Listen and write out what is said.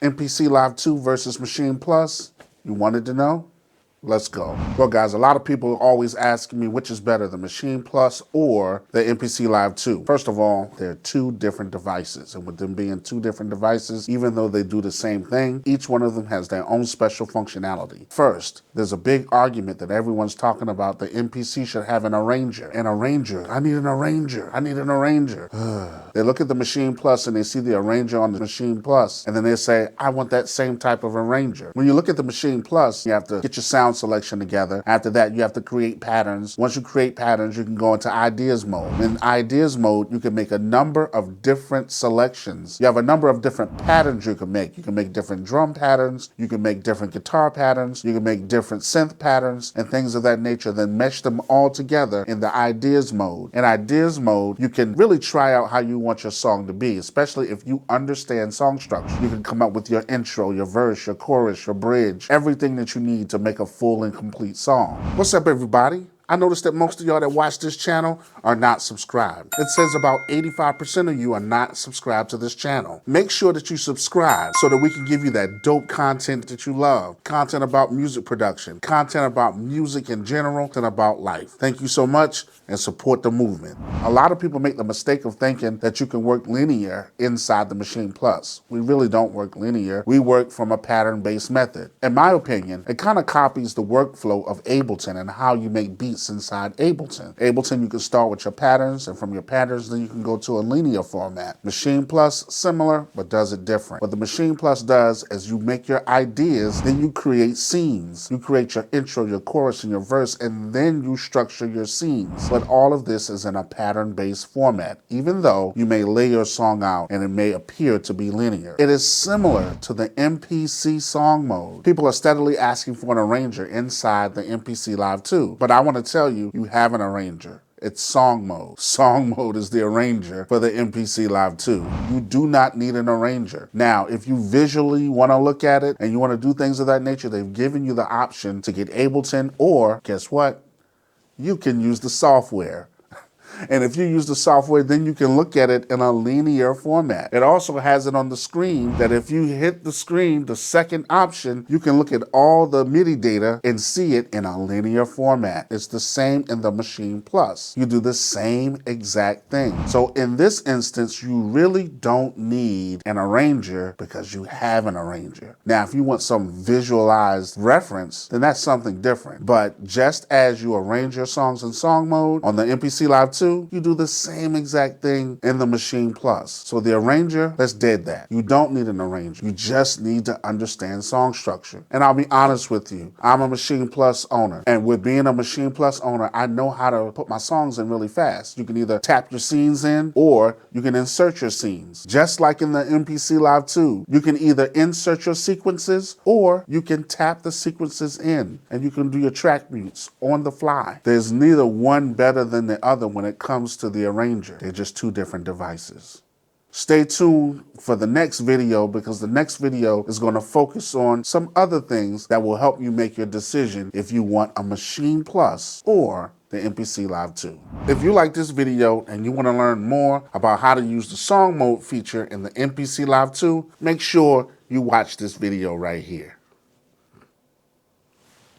MPC Live 2 versus Maschine Plus? You wanted to know? Let's go. Well, guys, a lot of people always ask me which is better, the Maschine Plus or the MPC Live 2. First of all, they're two different devices. And with them being two different devices, even though they do the same thing, each one of them has their own special functionality. First, there's a big argument that everyone's talking about. The MPC should have an arranger. An arranger. I need an arranger. I need an arranger. They look at the Maschine Plus and they see the arranger on the Maschine Plus, and then they say, I want that same type of arranger. When you look at the Maschine Plus, you have to get your sound selection together. After that, you have to create patterns. Once you create patterns, you can go into ideas mode. In ideas mode, you can make a number of different selections. You have a number of different patterns you can make. You can make different drum patterns. You can make different guitar patterns. You can make different synth patterns and things of that nature, then mesh them all together in the ideas mode. In ideas mode, you can really try out how you want your song to be, especially if you understand song structure. You can come up with your intro, your verse, your chorus, your bridge, everything that you need to make a full and complete song. What's up, everybody? I noticed that most of y'all that watch this channel are not subscribed. It says about 85% of you are not subscribed to this channel. Make sure that you subscribe so that we can give you that dope content that you love. Content about music production, content about music in general, and about life. Thank you so much and support the movement. A lot of people make the mistake of thinking that you can work linear inside the Maschine Plus. We really don't work linear. We work from a pattern-based method. In my opinion, it kind of copies the workflow of Ableton and how you make beats inside Ableton. Ableton, you can start with your patterns, and from your patterns, then you can go to a linear format. Maschine Plus, similar, but does it different. What the Maschine Plus does is you make your ideas, then you create scenes. You create your intro, your chorus, and your verse, and then you structure your scenes. But all of this is in a pattern-based format, even though you may lay your song out and it may appear to be linear. It is similar to the MPC song mode. People are steadily asking for an arranger inside the MPC Live 2, but I want to tell you, you have an arranger. It's song mode. Song mode is the arranger for the MPC Live 2. You do not need an arranger. Now, if you visually want to look at it and you want to do things of that nature, they've given you the option to get Ableton, or guess what? You can use the software. And if you use the software, then you can look at it in a linear format. It also has it on the screen that if you hit the screen, the second option, you can look at all the MIDI data and see it in a linear format. It's the same in the Maschine Plus. You do the same exact thing. So in this instance, you really don't need an arranger because you have an arranger. Now, if you want some visualized reference, then that's something different. But just as you arrange your songs in song mode on the MPC Live 2, you do the same exact thing in the Maschine Plus. So the arranger, let's dead that. You don't need an arranger. You just need to understand song structure. And I'll be honest with you, I'm a Maschine Plus owner. And with being a Maschine Plus owner, I know how to put my songs in really fast. You can either tap your scenes in or you can insert your scenes. Just like in the MPC Live 2, you can either insert your sequences or you can tap the sequences in and you can do your track mutes on the fly. There's neither one better than the other when it comes to the arranger. They're just two different devices. Stay tuned for the next video, because the next video is going to focus on some other things that will help you make your decision if you want a Maschine Plus or the MPC Live 2. If you like this video and you want to learn more about how to use the song mode feature in the MPC Live 2, make sure you watch this video right here.